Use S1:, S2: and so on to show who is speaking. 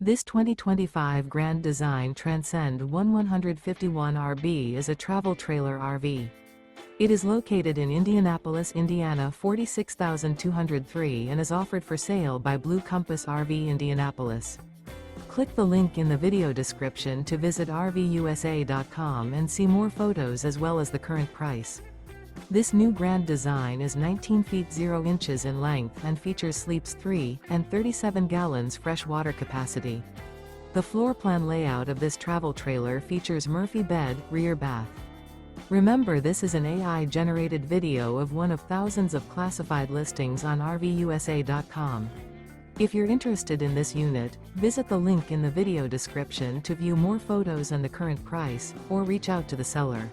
S1: This 2025 Grand Design Transcend One 151 RB is a travel trailer RV. It is located in Indianapolis, Indiana 46203 and is offered for sale by Blue Compass RV Indianapolis. Click the link in the video description to visit RVUSA.com and see more photos as well as the current price. This new Grand Design is 19 feet 0 inches in length and features sleeps 3 and 37 gallons fresh water capacity. The floor plan layout of this travel trailer features Murphy bed, rear bath. Remember, this is an AI-generated video of one of thousands of classified listings on RVUSA.com. If you're interested in this unit, visit the link in the video description to view more photos and the current price, or reach out to the seller.